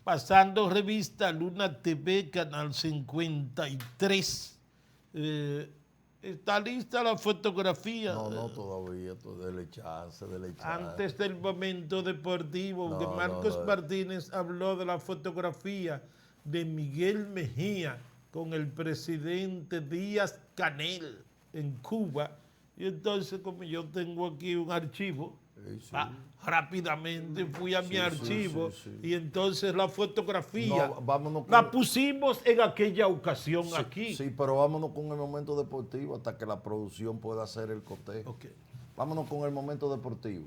pasando revista Luna TV, Canal 53. ¿Está lista la fotografía? No, todavía, dele chance. Antes del momento deportivo, que Marcos Martínez habló de la fotografía de Miguel Mejía con el presidente Díaz Canel en Cuba. Y entonces, como yo tengo aquí un archivo, rápidamente fui a mi archivo y entonces la fotografía la pusimos en aquella ocasión aquí. Sí, pero vámonos con el momento deportivo hasta que la producción pueda hacer el cotejo. Okay. Vámonos con el momento deportivo.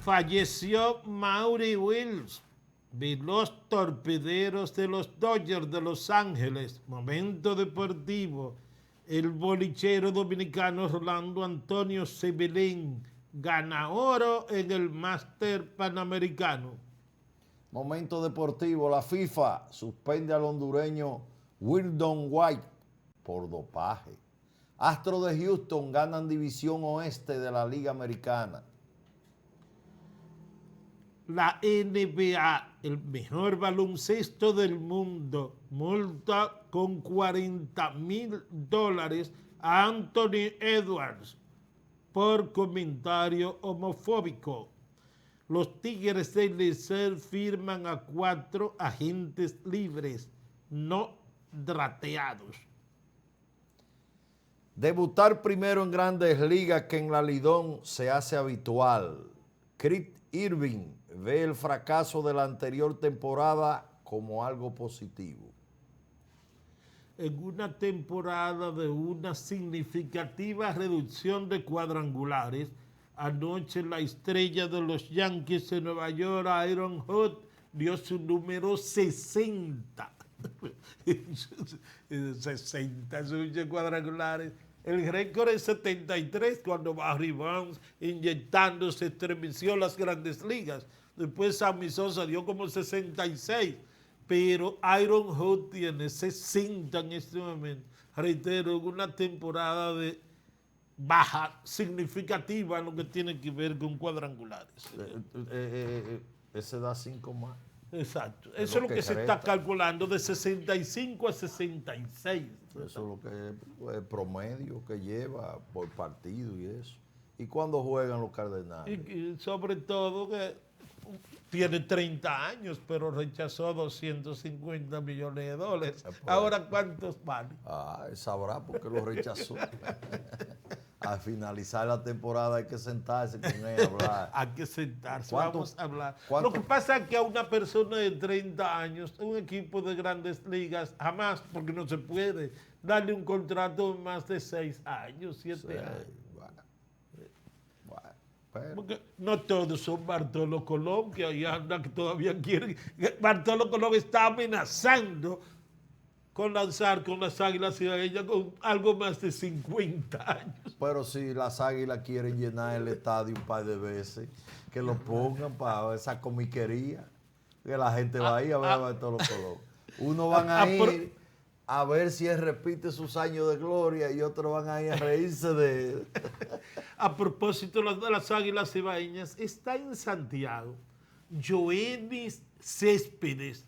Falleció Maury Wills de los Torpederos de los Dodgers de Los Ángeles. Momento deportivo. El bolichero dominicano Rolando Antonio Sebelén gana oro en el Máster Panamericano. Momento deportivo. La FIFA suspende al hondureño Wildon White por dopaje. Astros de Houston ganan división oeste de la Liga Americana. La NBA, el mejor baloncesto del mundo, multa con $40,000 a Anthony Edwards por comentario homofóbico. Los Tigres del Licey firman a 4 agentes libres no drafteados. Debutar primero en Grandes Ligas que en la Lidón se hace habitual. Chris Irving ve el fracaso de la anterior temporada como algo positivo. En una temporada de una significativa reducción de cuadrangulares, anoche la estrella de los Yankees de Nueva York, Aaron Judge, dio su número 60. 60 cuadrangulares. El récord es 73 cuando Barry Bonds inyectando se estremeció las Grandes Ligas. Después Sammy Sosa dio como 66, pero Aaron Judge tiene 60 en este momento. Reitero, una temporada de baja significativa en lo que tiene que ver con cuadrangulares. Ese da 5 más. Exacto. Eso es lo que se está calculando de 65 a 66. Eso es lo que es el promedio que lleva por partido y eso. ¿Y cuándo juegan los Cardenales? Y sobre todo que tiene 30 años, pero rechazó $250 millones. Ahora, ¿cuántos vale? Él sabrá por qué lo rechazó. Al finalizar la temporada hay que sentarse con él a hablar. Hay que sentarse, vamos a hablar. ¿Cuánto? Lo que pasa es que a una persona de 30 años, un equipo de Grandes Ligas, jamás, porque no se puede, darle un contrato de más de 6 años, 7 años. Pero porque no todos son Bartolo Colón, que ahí anda, que todavía quieren. Bartolo Colón está amenazando con lanzar con las Águilas Cibaeñas con algo más de 50 años. Pero si las Águilas quieren llenar el estadio un par de veces, que lo pongan para esa comiquería, que la gente va ahí a ver a Bartolo Colón. Uno van a ir a ver si él repite sus años de gloria y otros van a ir a reírse de él. A propósito de las Águilas Cibaeñas, está en Santiago Yoenis Céspedes,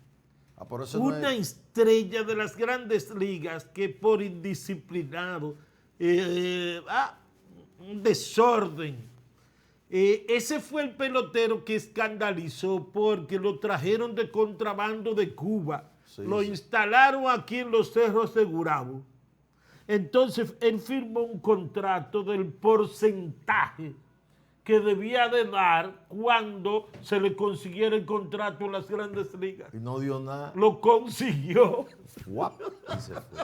una estrella de las Grandes Ligas que por indisciplinado, un desorden. Ese fue el pelotero que escandalizó porque lo trajeron de contrabando de Cuba, lo instalaron aquí en los Cerros de Gurabo. Entonces él firmó un contrato del porcentaje que debía de dar cuando se le consiguiera el contrato en las Grandes Ligas. Y no dio nada. Lo consiguió. Guap, y se fue.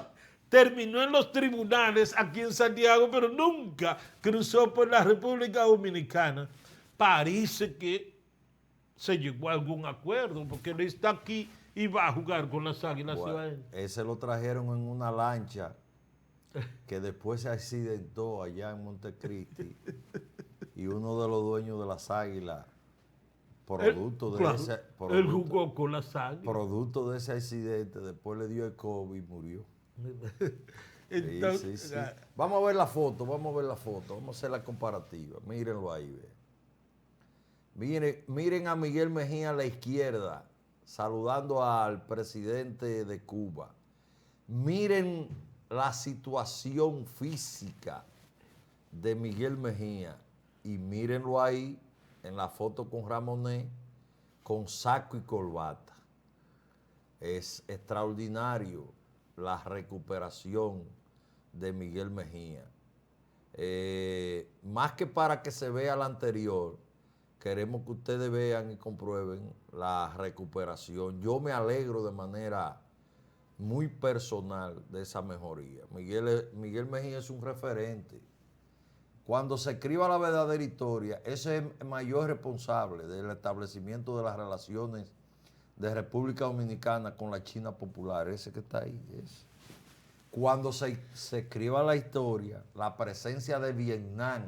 Terminó en los tribunales aquí en Santiago, pero nunca cruzó por la República Dominicana. Parece que se llegó a algún acuerdo, porque él está aquí y va a jugar con las Águilas Cibaeñas. Ese lo trajeron en una lancha que después se accidentó allá en Montecristi y uno de los dueños de las Águilas, producto de ese accidente, después le dio el COVID y murió. Entonces, sí. Vamos a ver la foto, vamos a hacer la comparativa. Mírenlo ahí, ve. Miren a Miguel Mejía a la izquierda, saludando al presidente de Cuba. Miren la situación física de Miguel Mejía y mírenlo ahí en la foto con Ramonet, con saco y corbata. Es extraordinario la recuperación de Miguel Mejía. Más que para que se vea la anterior, queremos que ustedes vean y comprueben la recuperación. Yo me alegro de manera muy personal de esa mejoría. Miguel Mejía es un referente. Cuando se escriba la verdadera historia, ese es el mayor responsable del establecimiento de las relaciones de República Dominicana con la China popular, ese que está ahí. Ese. Cuando se escriba la historia, la presencia de Vietnam,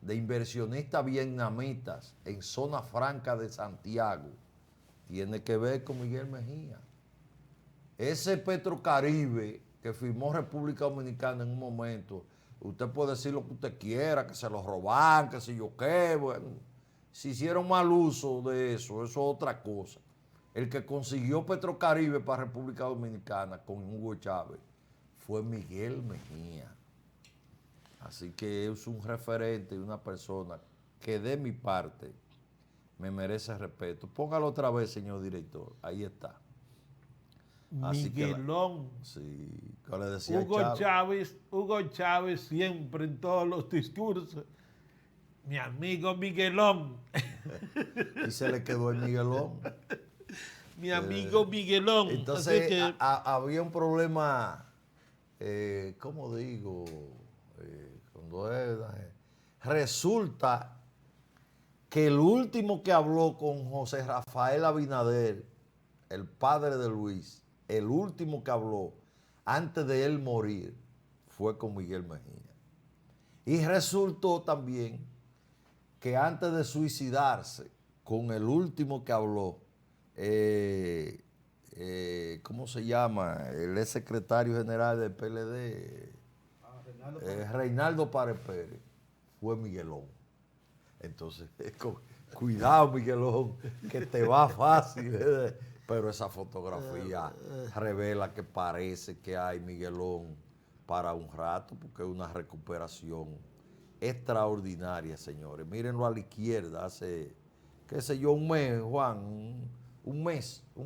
de inversionistas vietnamitas en zona franca de Santiago, tiene que ver con Miguel Mejía. Ese Petrocaribe que firmó República Dominicana en un momento, usted puede decir lo que usted quiera, que se lo roban, que si yo qué, bueno, si hicieron mal uso de eso es otra cosa. El que consiguió Petrocaribe para República Dominicana con Hugo Chávez fue Miguel Mejía. Así que es un referente y una persona que de mi parte me merece respeto. Póngalo otra vez, señor director. Ahí está. Así Miguelón. Sí, que le decía Hugo Chávez siempre en todos los discursos. Mi amigo Miguelón. Y se le quedó el Miguelón. Mi amigo Miguelón. Entonces había un problema, ¿cómo digo? Resulta que el último que habló con José Rafael Abinader, el padre de Luis, el último que habló antes de él morir fue con Miguel Mejía. Y resultó también que antes de suicidarse, con el último que habló, ¿cómo se llama? El ex secretario general del PLD, Reinaldo Párez Pérez, fue Miguelón. Entonces, cuidado, Miguelón, que te va fácil. Pero esa fotografía revela que parece que hay Miguelón para un rato, porque es una recuperación extraordinaria, señores. Mírenlo a la izquierda, hace, qué sé yo, un mes, Juan, un mes y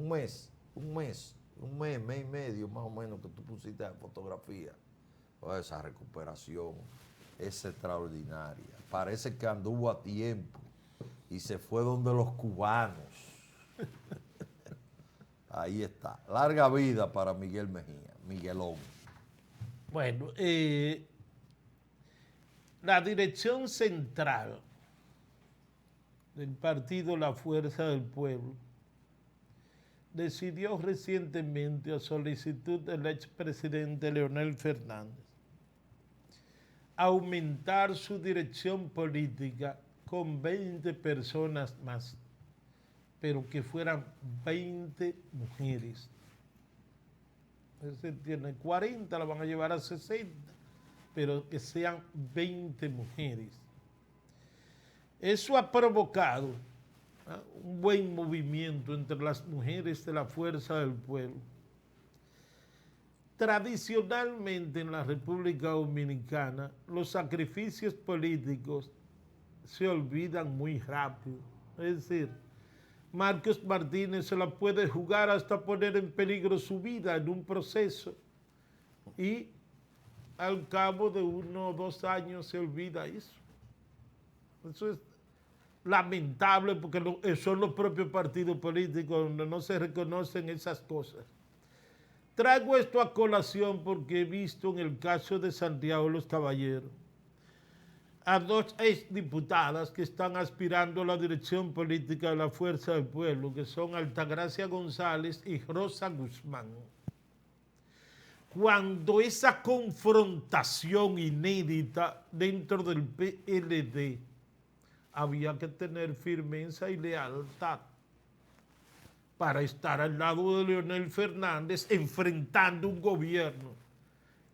medio más o menos que tú pusiste la fotografía. Esa recuperación es extraordinaria. Parece que anduvo a tiempo y se fue donde los cubanos. Ahí está. Larga vida para Miguel Mejía, Miguelón. Bueno, la dirección central del partido La Fuerza del Pueblo decidió recientemente, a solicitud del expresidente Leonel Fernández, aumentar su dirección política con 20 personas más, pero que fueran 20 mujeres. Ese tiene 40, la van a llevar a 60, pero que sean 20 mujeres. Eso ha provocado un buen movimiento entre las mujeres de la Fuerza del Pueblo. Tradicionalmente en la República Dominicana, los sacrificios políticos se olvidan muy rápido. Es decir, Marcos Martínez se la puede jugar hasta poner en peligro su vida en un proceso y al cabo de 1 o 2 años se olvida eso. Eso es lamentable porque son los propios partidos políticos donde no se reconocen esas cosas. Traigo esto a colación porque he visto en el caso de Santiago de los Caballeros a 2 exdiputadas que están aspirando a la dirección política de la Fuerza del Pueblo, que son Altagracia González y Rosa Guzmán. Cuando esa confrontación inédita dentro del PLD, había que tener firmeza y lealtad para estar al lado de Leonel Fernández enfrentando un gobierno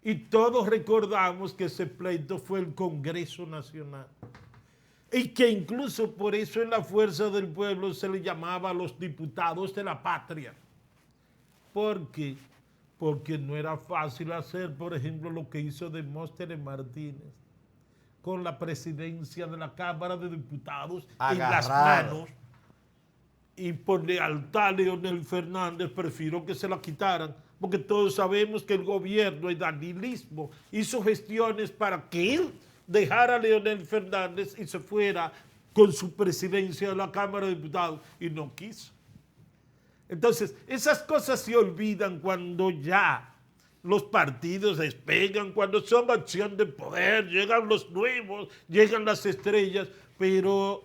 Y todos recordamos que ese pleito fue el Congreso Nacional. Y que incluso por eso en la Fuerza del Pueblo se le llamaba a los diputados de la patria. ¿Por qué? Porque no era fácil hacer, por ejemplo, lo que hizo Demóstenes Martínez con la presidencia de la Cámara de Diputados en las manos. Y por lealtad a Leonel Fernández prefirió que se la quitaran, porque todos sabemos que el gobierno, el danilismo, hizo gestiones para que él dejara a Leonel Fernández y se fuera con su presidencia de la Cámara de Diputados, y no quiso. Entonces, esas cosas se olvidan cuando ya los partidos despegan, cuando son acción de poder, llegan los nuevos, llegan las estrellas, pero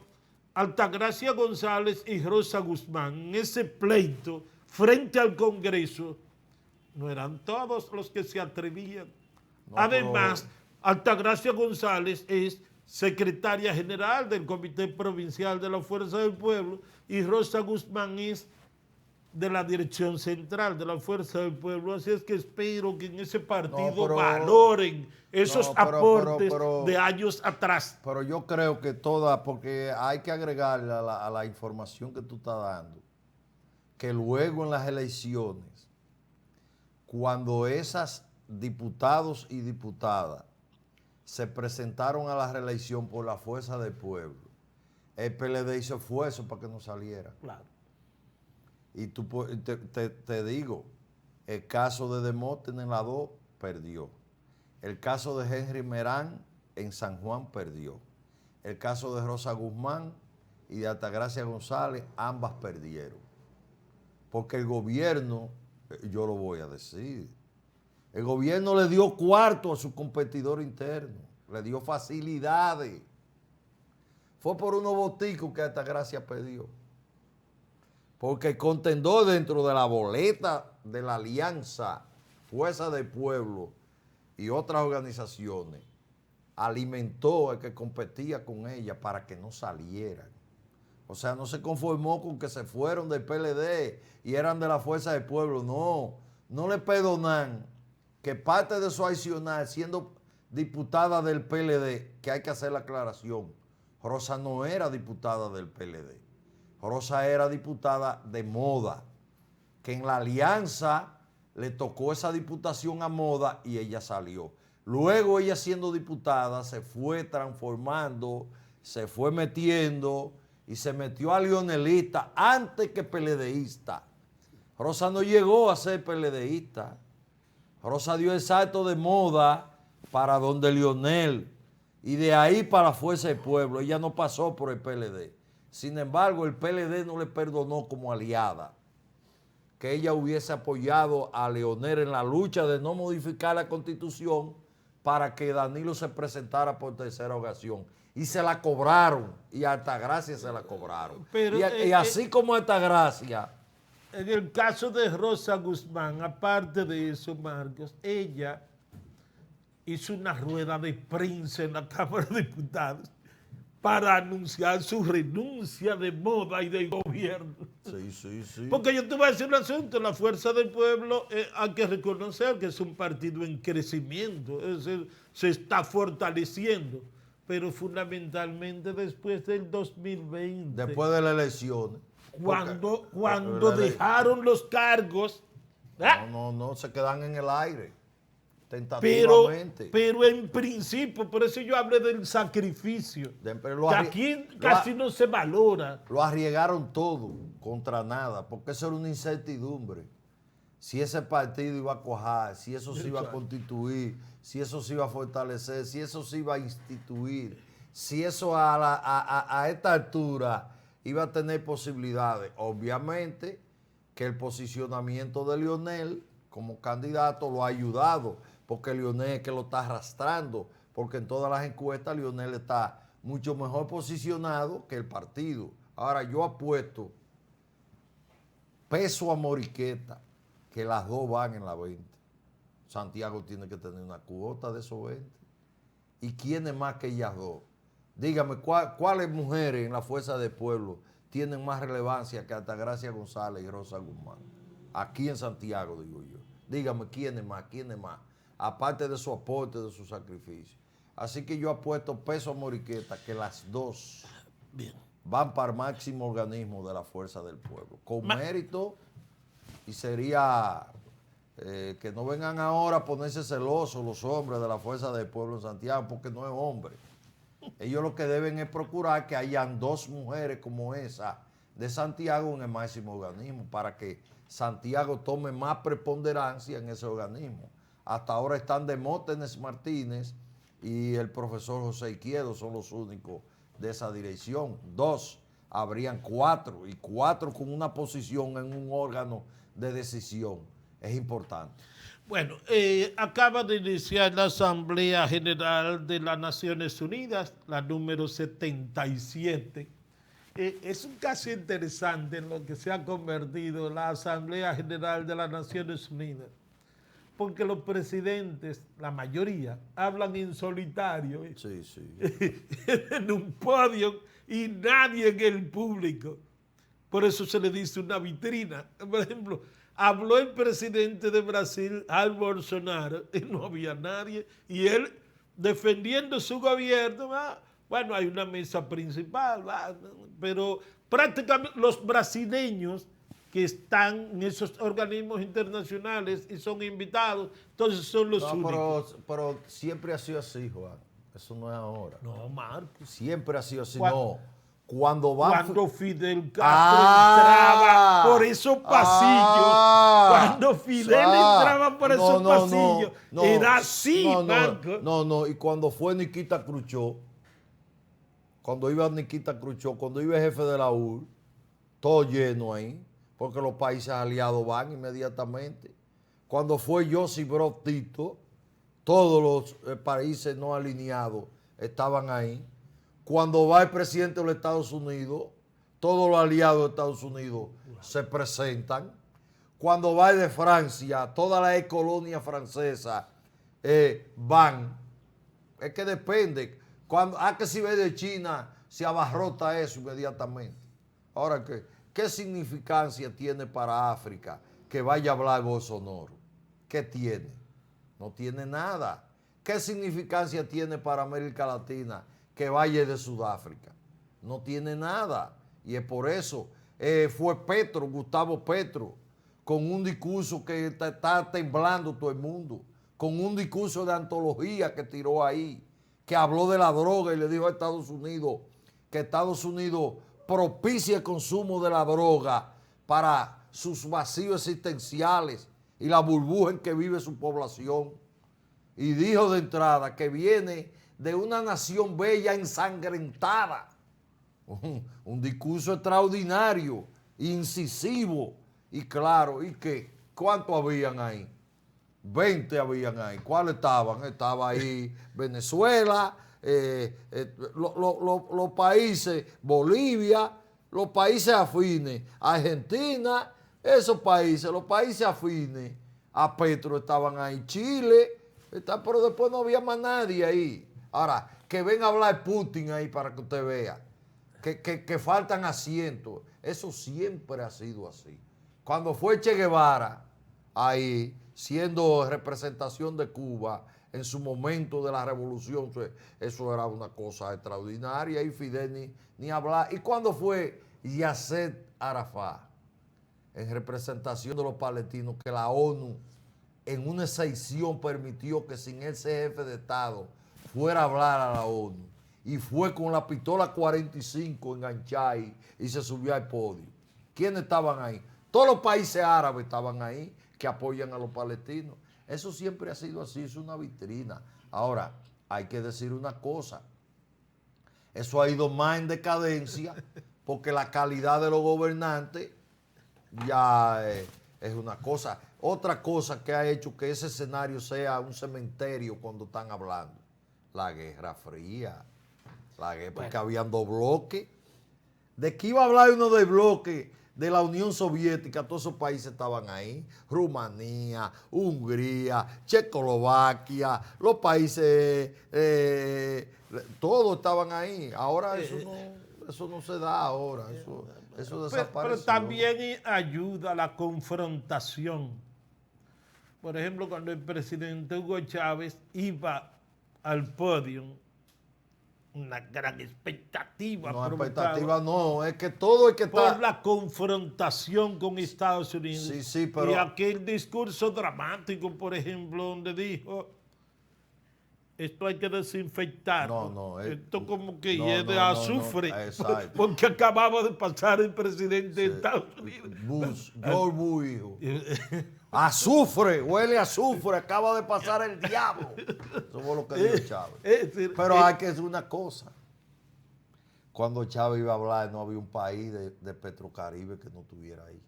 Altagracia González y Rosa Guzmán, en ese pleito frente al Congreso, no eran todos los que se atrevían. No, además, Altagracia González es secretaria general del Comité Provincial de la Fuerza del Pueblo y Rosa Guzmán es de la dirección central de la Fuerza del Pueblo. Así es que espero que en ese partido valoren esos aportes de años atrás. Pero yo creo que porque hay que agregarle a la información que tú estás dando, que luego en las elecciones, cuando esas diputados y diputadas se presentaron a la reelección por la Fuerza del Pueblo, el PLD hizo esfuerzo para que no saliera. Claro. Y te digo, el caso de Demóstenes en la 2 perdió. El caso de Henry Merán en San Juan perdió. El caso de Rosa Guzmán y de Altagracia González, ambas perdieron. Porque el gobierno, yo lo voy a decir, el gobierno le dio cuarto a su competidor interno, le dio facilidades. Fue por unos boticos que Altagracia perdió. Porque el contendor dentro de la boleta de la Alianza Fuerza del Pueblo y otras organizaciones alimentó al que competía con ella para que no salieran. O sea, no se conformó con que se fueron del PLD y eran de la Fuerza del Pueblo. No le perdonan que parte de su accionar, siendo diputada del PLD, que hay que hacer la aclaración, Rosa no era diputada del PLD. Rosa era diputada de Moda, que en la alianza le tocó esa diputación a Moda y ella salió. Luego ella siendo diputada se fue transformando, se fue metiendo y se metió a leonelista antes que PLDista. Rosa no llegó a ser PLDista. Rosa dio el salto de Moda para donde Leonel y de ahí para la Fuerza del Pueblo. Ella no pasó por el PLD. Sin embargo, el PLD no le perdonó como aliada que ella hubiese apoyado a Leonel en la lucha de no modificar la Constitución para que Danilo se presentara por tercera ocasión. Y se la cobraron, y a Altagracia se la cobraron. Pero, y así como Altagracia. En el caso de Rosa Guzmán, aparte de eso, Marcos, ella hizo una rueda de prensa en la Cámara de Diputados para anunciar su renuncia de Moda y del gobierno. Sí. Porque yo te voy a decir un asunto, la Fuerza del Pueblo hay que reconocer que es un partido en crecimiento, es decir, se está fortaleciendo, pero fundamentalmente después del 2020. Después de las elecciones. Cuando dejaron los cargos. No, se quedan en el aire. Pero en principio, por eso yo hablé del sacrificio. Que aquí casi no se valora. Lo arriesgaron todo contra nada, porque eso era una incertidumbre. Si ese partido iba a cuajar, si eso se iba a constituir, si eso se iba a fortalecer, si eso se iba a instituir, si eso a esta altura iba a tener posibilidades. Obviamente que el posicionamiento de Leonel como candidato lo ha ayudado, porque Leonel es que lo está arrastrando, porque en todas las encuestas Leonel está mucho mejor posicionado que el partido. Ahora yo apuesto peso a Moriqueta, que las dos van en la 20. Santiago tiene que tener una cuota de esos 20. ¿Y quiénes más que ellas dos? Dígame, ¿cuáles mujeres en la Fuerza del Pueblo tienen más relevancia que Altagracia González y Rosa Guzmán? Aquí en Santiago, digo yo. Dígame, ¿quiénes más? aparte de su aporte, de su sacrificio. Así que yo apuesto peso a Moriqueta que las dos Bien. van para el máximo organismo de la fuerza del pueblo, con mérito, y sería que no vengan ahora a ponerse celosos los hombres de la fuerza del pueblo en Santiago, porque no es hombre. Ellos lo que deben es procurar que hayan dos mujeres como esa de Santiago en el máximo organismo, para que Santiago tome más preponderancia en ese organismo. Hasta ahora están Demóstenes Martínez y el profesor José Izquierdo, son los únicos de esa dirección. Dos, habrían cuatro, y cuatro con una posición en un órgano de decisión. Es importante. Bueno, acaba de iniciar la Asamblea General de las Naciones Unidas, la número 77. Es un caso interesante en lo que se ha convertido la Asamblea General de las Naciones Unidas, porque los presidentes, la mayoría, hablan en solitario, Sí, sí. en un podio, y nadie en el público. Por eso se le dice una vitrina. Por ejemplo, habló el presidente de Brasil, Jair Bolsonaro, y no había nadie, y él defendiendo su gobierno. Bueno, hay una mesa principal, pero prácticamente los brasileños que están en esos organismos internacionales y son invitados, entonces son los únicos. Pero siempre ha sido así, Juan. Eso no es ahora. No, Marcos. Siempre ha sido así. Cuando- No. Cuando Fidel Castro entraba por esos pasillos, cuando Fidel entraba por esos pasillos, era así, Marcos. No. Y cuando fue Nikita Khrushchev, cuando iba el jefe de la URSS, todo lleno ahí, porque los países aliados van inmediatamente. Cuando fue Josip Broz Tito, todos los países no alineados estaban ahí. Cuando va el presidente de los Estados Unidos, todos los aliados de Estados Unidos se presentan. Cuando va el de Francia, todas las colonias francesas van. Es que depende. Que si ve de China, se abarrota eso inmediatamente. Ahora, ¿qué significancia tiene para África que vaya a hablar Bolsonaro? ¿Qué tiene? No tiene nada. ¿Qué significancia tiene para América Latina que vaya de Sudáfrica? No tiene nada. Y es por eso fue Gustavo Petro, con un discurso que está temblando todo el mundo, con un discurso de antología que tiró ahí, que habló de la droga y le dijo a Estados Unidos que Estados Unidos propicia el consumo de la droga para sus vacíos existenciales y la burbuja en que vive su población. Y dijo de entrada que viene de una nación bella ensangrentada. Un discurso extraordinario, incisivo y claro. ¿Y qué? ¿Cuántos habían ahí? 20 habían ahí. ¿Cuáles estaban? Estaba ahí Venezuela, los países, Bolivia, los países afines, Argentina, esos países, los países afines a Petro estaban ahí, Chile, pero después no había más nadie ahí. Ahora, que venga a hablar Putin ahí para que usted vea, que faltan asientos. Eso siempre ha sido así. Cuando fue Che Guevara ahí, siendo representación de Cuba en su momento de la revolución, eso era una cosa extraordinaria, y Fidel ni hablar. Y cuando fue Yasser Arafat en representación de los palestinos, que la ONU en una excepción permitió que sin ese jefe de Estado fuera a hablar a la ONU, y fue con la pistola 45 enganchada y se subió al podio. ¿Quiénes estaban ahí? Todos los países árabes estaban ahí que apoyan a los palestinos. Eso siempre ha sido así, es una vitrina. Ahora, hay que decir una cosa. Eso ha ido más en decadencia porque la calidad de los gobernantes ya es una cosa. Otra cosa que ha hecho que ese escenario sea un cementerio cuando están hablando, la Guerra Fría. Porque habían dos bloques. ¿De qué iba a hablar uno del bloque de la Unión Soviética? Todos esos países estaban ahí. Rumanía, Hungría, Checoslovaquia, los países, todos estaban ahí. Ahora eso no se da ahora. Eso desapareció. Pero también ayuda a la confrontación. por ejemplo, cuando el presidente Hugo Chávez iba al podio, una gran expectativa No, provocada expectativa no, es que todo es que por está. la confrontación con Estados Unidos. Sí, sí, pero. Y aquel discurso dramático, por ejemplo, donde dijo, esto hay que desinfectarlo. No, Esto como que no, hiede no, azufre, exacto. porque acababa de pasar el presidente de Estados Unidos. Bush, George Bush, hijo. Azufre, huele a azufre, acaba de pasar el diablo. Eso fue lo que dijo Chávez. Es decir, Pero hay que decir una cosa. Cuando Chávez iba a hablar, no había un país de Petrocaribe que no estuviera ahí.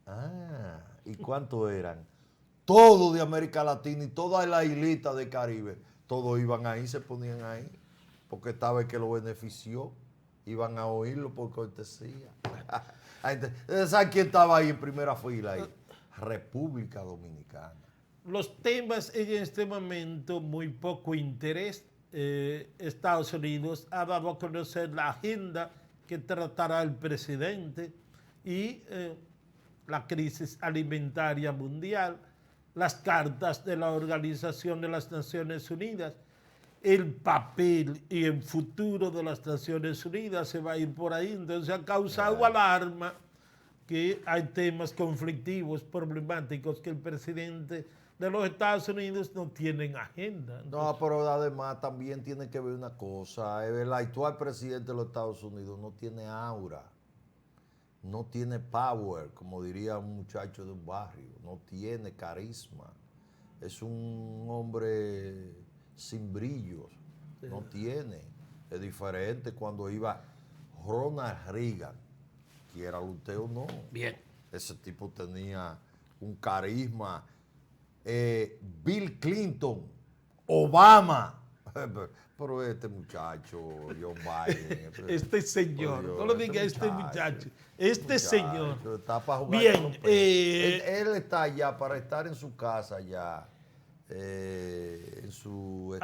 Ah, ¿y cuántos eran? Todos de América Latina y toda la islita de Caribe. Todos iban ahí, se ponían ahí. Porque esta vez que lo benefició, iban a oírlo por cortesía. ¿Sabes quién estaba ahí en primera fila? Ahí? República Dominicana. los temas en este momento muy poco interés. Estados Unidos ha dado a conocer la agenda que tratará el presidente y la crisis alimentaria mundial, las cartas de la Organización de las Naciones Unidas, el papel y el futuro de las Naciones Unidas se va a ir por ahí. Entonces ha causado alarma que hay temas conflictivos, problemáticos que el presidente de los Estados Unidos no tiene en agenda. No, pero además también tiene que ver una cosa. El actual presidente de los Estados Unidos no tiene aura, no tiene power, como diría un muchacho de un barrio, no tiene carisma. Es un hombre sin brillos, no tiene. Es diferente cuando iba Ronald Reagan, quiera usted o no. Bien. Ese tipo tenía un carisma. Bill Clinton, Obama. Pero este muchacho, John Biden. Este señor, Dios, no lo diga este muchacho, este señor. Está para jugar Bien, con los peces. Él está allá para estar en su casa ya, en su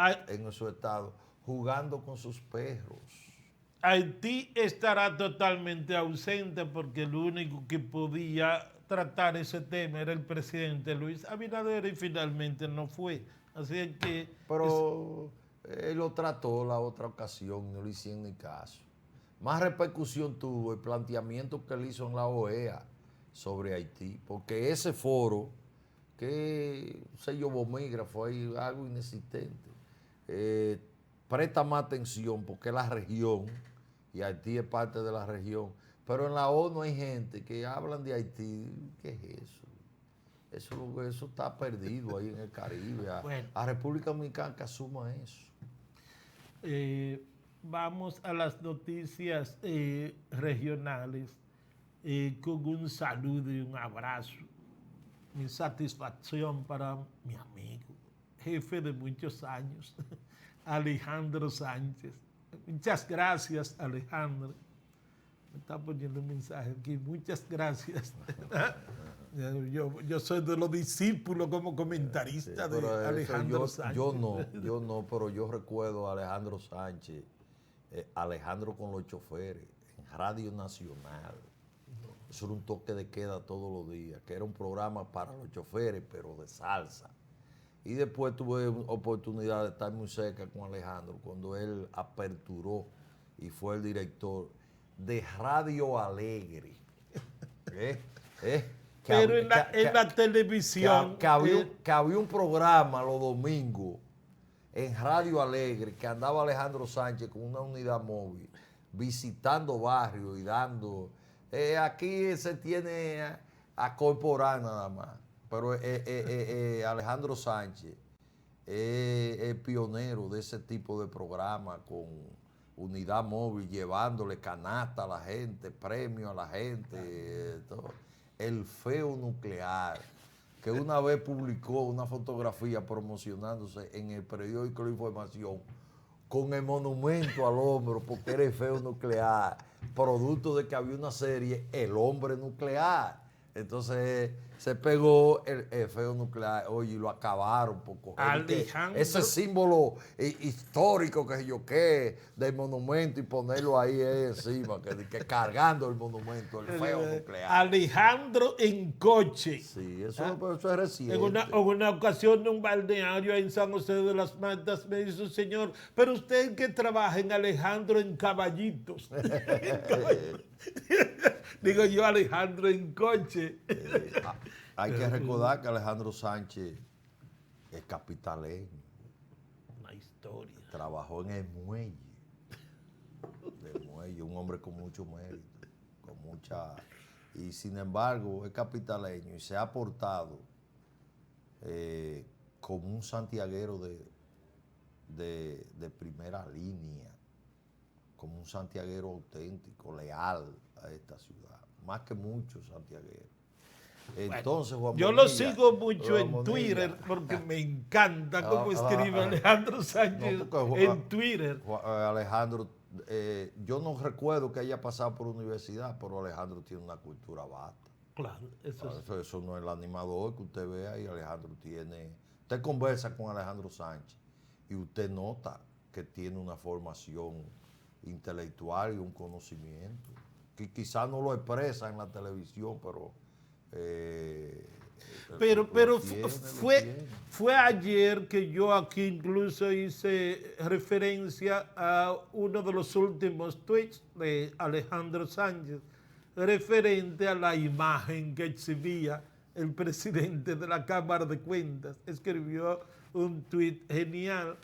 estado, jugando con sus perros. Haití estará totalmente ausente porque el único que podía tratar ese tema era el presidente Luis Abinader y finalmente no fue. Así que... Pero él lo trató la otra ocasión, no le hicieron ni caso. Más repercusión tuvo el planteamiento que él hizo en la OEA sobre Haití, porque ese foro, que sello bomígrafo, hay algo inexistente, presta más atención porque es la región y Haití es parte de la región. Pero en la ONU hay gente que hablan de Haití. ¿Qué es eso? Eso está perdido ahí en el Caribe. Bueno. A República Dominicana que asuma eso. Vamos a las noticias regionales con un saludo y un abrazo. Mi satisfacción para mi amigo, jefe de muchos años, Alejandro Sánchez. Muchas gracias, Alejandro. Me está poniendo un mensaje aquí. Muchas gracias. Yo soy de los discípulos como comentarista de Alejandro Sánchez. Yo no, pero yo recuerdo a Alejandro Sánchez, Alejandro con los choferes, en Radio Nacional. Eso era un toque de queda todos los días, que era un programa para los choferes, pero de salsa. Y después tuve oportunidad de estar muy cerca con Alejandro cuando él aperturó y fue el director de Radio Alegre. Pero en la televisión... Que había un programa los domingos en Radio Alegre que andaba Alejandro Sánchez con una unidad móvil visitando barrios y dando... aquí se tiene a corporar nada más, pero Alejandro Sánchez es pionero de ese tipo de programa con unidad móvil, llevándole canasta a la gente, premio a la gente, todo. El feo nuclear, que una vez publicó una fotografía promocionándose en el periódico La Información con el monumento al hombro, porque era el feo nuclear, producto de que había una serie, El Hombre Nuclear, Entonces se pegó el feo nuclear, oye, y lo acabaron poco. Alejandro. Ese símbolo histórico que yo qué del monumento y ponerlo ahí encima, que cargando el monumento, el feo nuclear. Alejandro en coche. Sí, eso es reciente. En una ocasión en un balneario en San José de las Matas me dice, señor, pero usted que trabaja en Alejandro en caballitos. Digo yo, Alejandro en coche. Hay que recordar que Alejandro Sánchez es capitaleño. Una historia. Trabajó en el muelle. Del muelle, un hombre con mucho mérito, con mucha... Y sin embargo, es capitaleño y se ha portado como un santiaguero de primera línea, como un santiaguero auténtico, leal a esta ciudad, más que muchos santiagueros. Entonces, Juan Yo Bonilla, lo sigo mucho en Bonilla, Twitter porque me encanta cómo escribe Alejandro Sánchez en Twitter. Alejandro, yo no recuerdo que haya pasado por universidad, pero Alejandro tiene una cultura vasta. Claro, Eso no es el animador que usted vea y Alejandro tiene... Usted conversa con Alejandro Sánchez y usted nota que tiene una formación intelectual y un conocimiento que quizás no lo expresa en la televisión, pero fue ayer que yo aquí incluso hice referencia a uno de los últimos tweets de Alejandro Sánchez referente a la imagen que exhibía el presidente de la Cámara de Cuentas. Escribió un tweet genial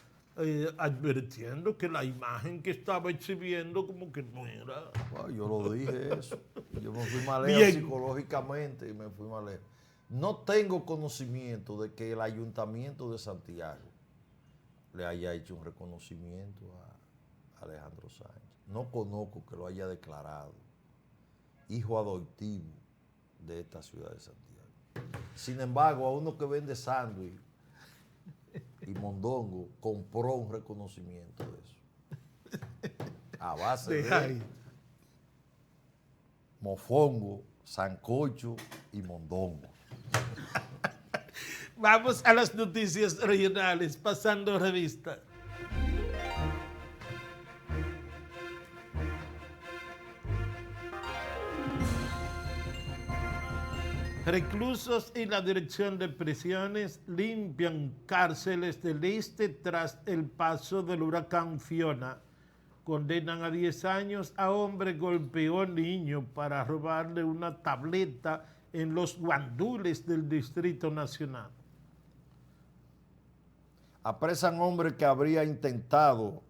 advirtiendo que la imagen que estaba exhibiendo como que no era... Bueno, yo lo dije eso. Yo me fui más lejos psicológicamente y me fui más lejos. No tengo conocimiento de que el Ayuntamiento de Santiago le haya hecho un reconocimiento a Alejandro Sánchez. No conozco que lo haya declarado hijo adoptivo de esta ciudad de Santiago. Sin embargo, a uno que vende sándwich y mondongo compró un reconocimiento de eso. A base de mofongo, sancocho y mondongo. Vamos a las noticias regionales, pasando revista. Reclusos y la Dirección de Prisiones limpian cárceles del este tras el paso del huracán Fiona. Condenan a 10 años a hombre que golpeó niño para robarle una tableta en los guandules del Distrito Nacional. Apresan hombre que habría intentado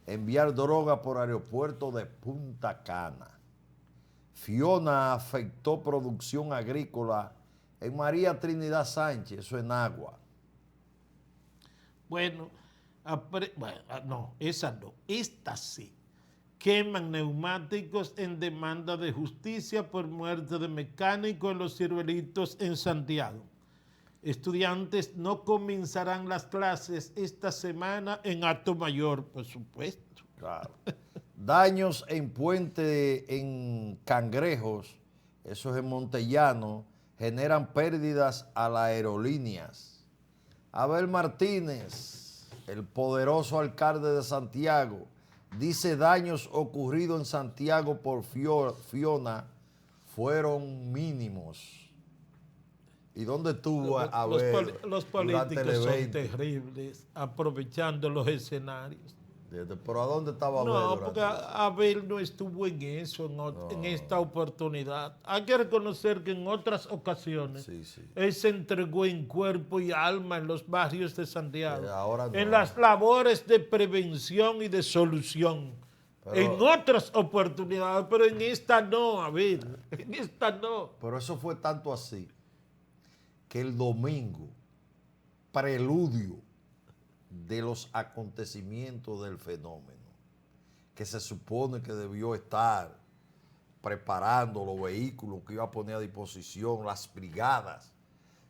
enviar droga por aeropuerto de Punta Cana. Fiona afectó producción agrícola en María Trinidad Sánchez, eso en Agua. Bueno, no, esa no, esta sí. Queman neumáticos en demanda de justicia por muerte de mecánico en Los Ciruelitos en Santiago. Estudiantes no comenzarán las clases esta semana en Atomayor, por supuesto. Claro. Daños en puente en Cangrejos, eso es en Montellano, generan pérdidas a las aerolíneas. Abel Martínez, el poderoso alcalde de Santiago, dice daños ocurridos en Santiago por Fiona fueron mínimos. ¿Y dónde estuvo Abel? Los políticos son terribles, aprovechando los escenarios. ¿Pero a dónde estaba Abel? No, porque Abel no estuvo en eso, en esta oportunidad. Hay que reconocer que en otras ocasiones él se entregó en cuerpo y alma en los barrios de Santiago, ahora no. En las labores de prevención y de solución. En otras oportunidades, pero en esta no, Abel, en esta no. Pero eso fue tanto así que el domingo, preludio de los acontecimientos del fenómeno, que se supone que debió estar preparando los vehículos que iba a poner a disposición, las brigadas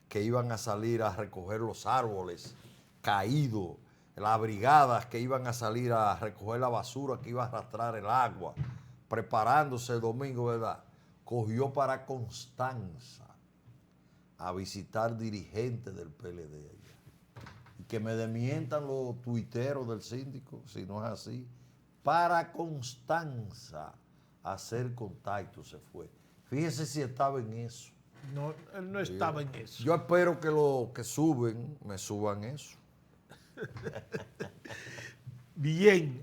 que iban a salir a recoger los árboles caídos, las brigadas que iban a salir a recoger la basura que iba a arrastrar el agua, preparándose el domingo, ¿verdad? Cogió para Constanza a visitar dirigentes del PLD allá. Y que me desmientan los tuiteros del síndico, si no es así. Para Constanza hacer contacto se fue. Fíjese si estaba en eso. No, él no estaba en eso. Yo espero que los que suben, me suban eso. Bien,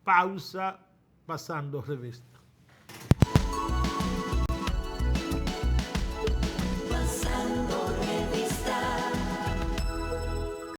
pausa, pasando revista.